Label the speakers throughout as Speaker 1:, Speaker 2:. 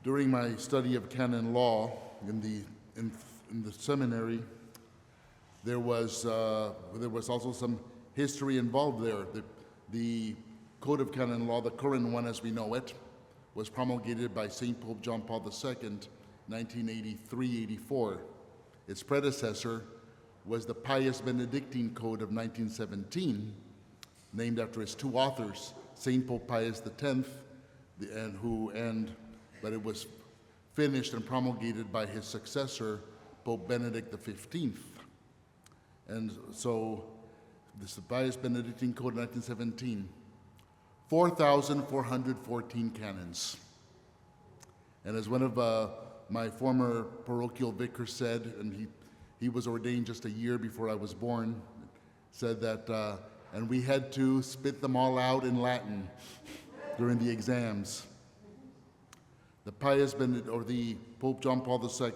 Speaker 1: During my study of canon law in the seminary, there was also some history involved there. The Code of Canon Law, the current one as we know it, was promulgated by St. Pope John Paul II, 1983-84. Its predecessor was the Pius Benedictine Code of 1917, named after its two authors, St. Pope Pius X, but it was finished and promulgated by his successor, Pope Benedict XV. And so, this is Pius Benedictine Code 1917, 4,414 canons. And as one of my former parochial vicars said, and he was ordained just a year before I was born, said that, and we had to spit them all out in Latin during the exams. The the Pope John Paul II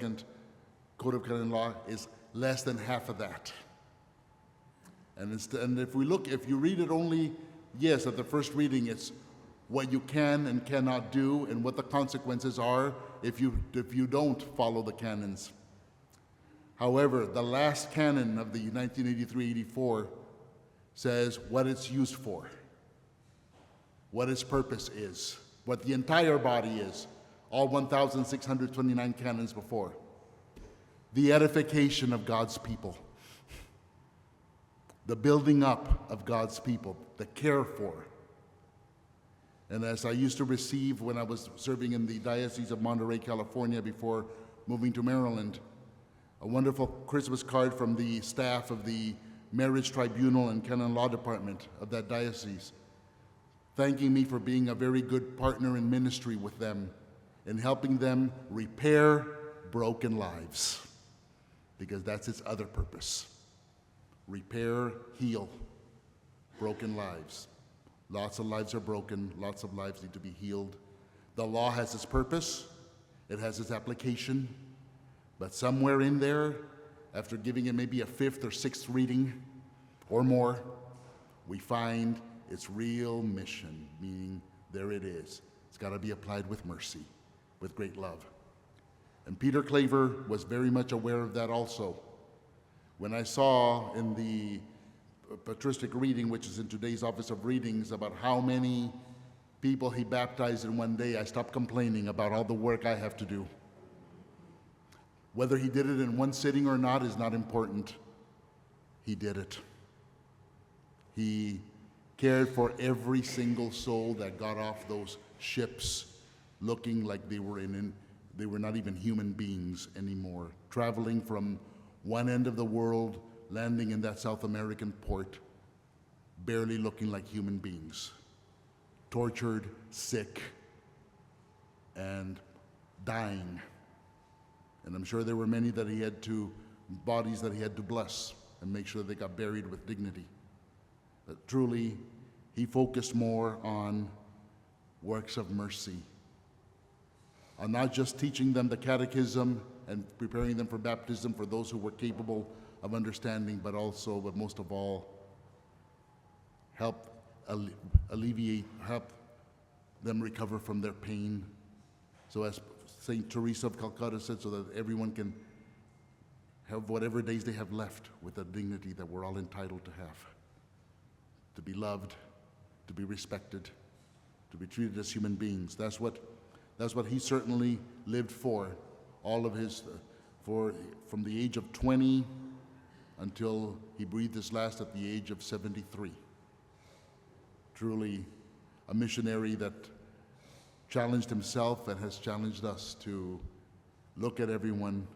Speaker 1: Code of Canon Law is less than half of that. And if you read it only, yes, at the first reading, it's what you can and cannot do and what the consequences are if you don't follow the canons. However, the last canon of the 1983-84 says what it's used for, what its purpose is, what the entire body is, all 1,629 canons before. The edification of God's people, the building up of God's people, the care for. And as I used to receive when I was serving in the Diocese of Monterey, California, before moving to Maryland, a wonderful Christmas card from the staff of the Marriage Tribunal and Canon Law Department of that diocese, thanking me for being a very good partner in ministry with them and helping them repair broken lives, because that's its other purpose. Repair, heal broken lives. Lots of lives are broken, lots of lives need to be healed. The law has its purpose, it has its application, but somewhere in there, after giving it maybe a fifth or sixth reading or more, we find its real mission, meaning there it is. It's got to be applied with mercy, with great love. And Peter Claver was very much aware of that also. When I saw in the patristic reading, which is in today's Office of Readings, about how many people he baptized in one day, I stopped complaining about all the work I have to do. Whether he did it in one sitting or not is not important. He did it. He cared for every single soul that got off those ships looking like they were not even human beings anymore, traveling from one end of the world, landing in that South American port, barely looking like human beings, tortured, sick, and dying. And I'm sure there were many bodies that he had to bless and make sure they got buried with dignity. But truly, he focused more on works of mercy, on not just teaching them the catechism and preparing them for baptism for those who were capable of understanding, but most of all, help them recover from their pain. So as St. Teresa of Calcutta said, so that everyone can have whatever days they have left with the dignity that we're all entitled to have. To be loved, to be respected, to be treated as human beings. That's what he certainly lived for. All of his, from the age of 20 until he breathed his last at the age of 73. Truly a missionary that challenged himself and has challenged us to look at everyone